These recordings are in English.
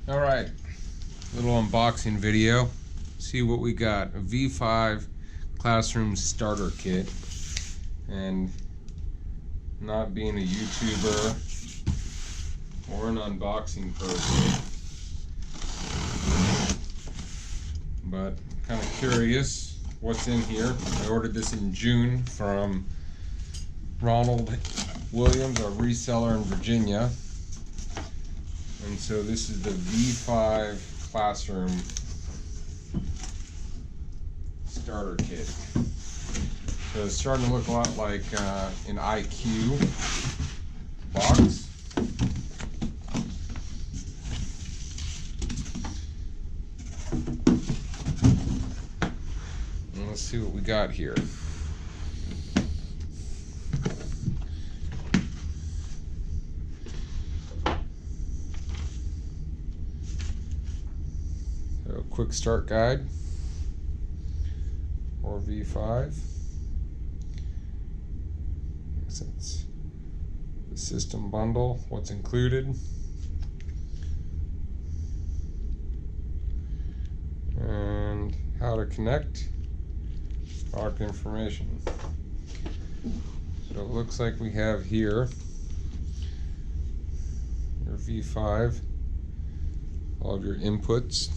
Alright, little unboxing video. See what we got. A V5 classroom starter kit. And not being a YouTuber or an unboxing person, but kind of curious what's in here. I ordered this in June from Ronald Williams, our reseller in Virginia. And so this is the V5 classroom starter kit. So it's starting to look a lot like an IQ box. And let's see what we got here. So, quick start guide for V5. It's the system bundle, what's included, and how to connect, product information. So it looks like we have here your V5, all of your inputs.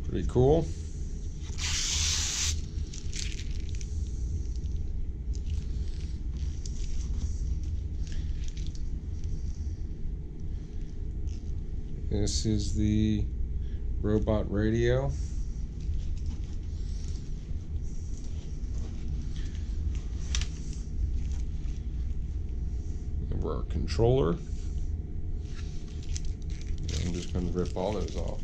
Pretty cool. This is the robot radio. And our controller. I'm just going to rip all those off.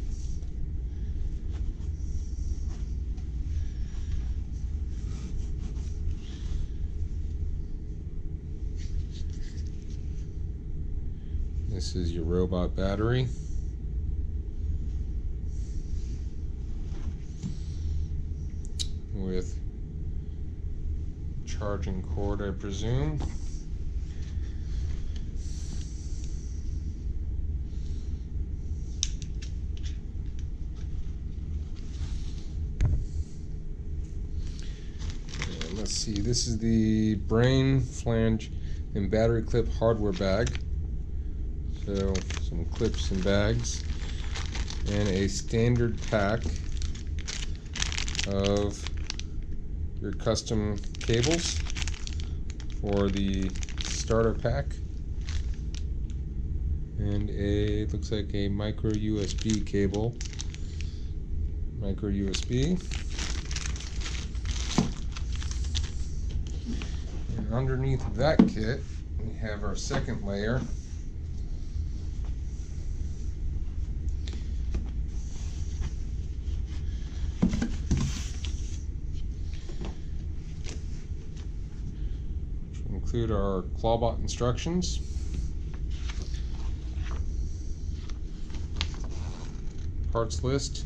This is your robot battery. With charging cord, I presume. And let's see, this is the brain, flange, and battery clip hardware bag. So some clips and bags, and a standard pack of your custom cables for the starter pack, and it looks like a micro USB cable, micro USB. And underneath that kit we have our second layer. Include our Clawbot instructions, parts list,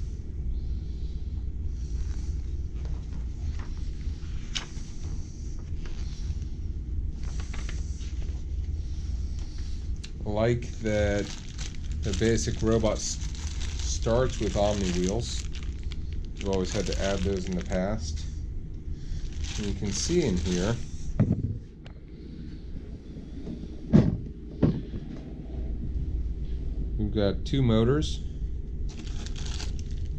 like that the basic robot starts with Omni wheels. We've always had to add those in the past. And you can see in here we've got two motors,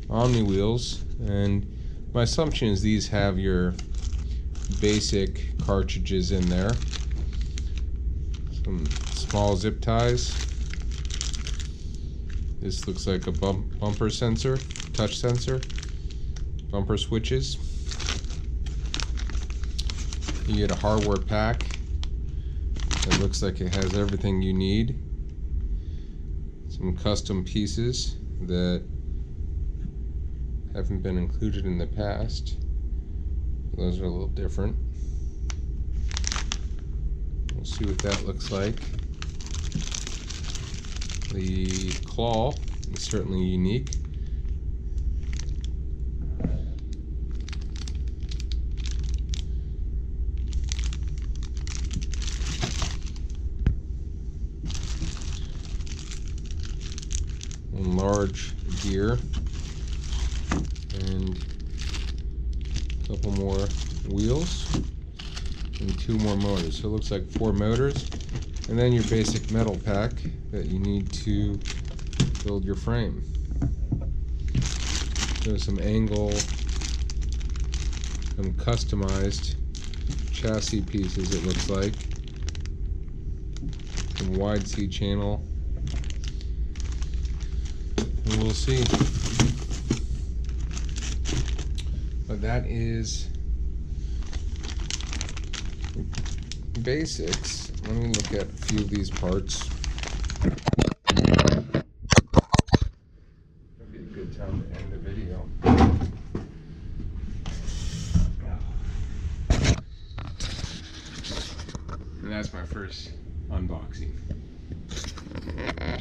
Omni wheels, and my assumption is these have your basic cartridges in there. Some small zip ties. This looks like a bumper sensor, touch sensor, bumper switches. You get a hardware pack that looks like it has everything you need. Some custom pieces that haven't been included in the past. Those are a little different. We'll see what that looks like. The claw is certainly unique. large gear and a couple more wheels and 2 more motors. So it looks like 4 motors, and then your basic metal pack that you need to build your frame. There's some angle, some customized chassis pieces, it looks like. Some wide C channel. And we'll see. But that is basics. Let me look at a few of these parts. That'd be a good time to end the video. And that's my first unboxing.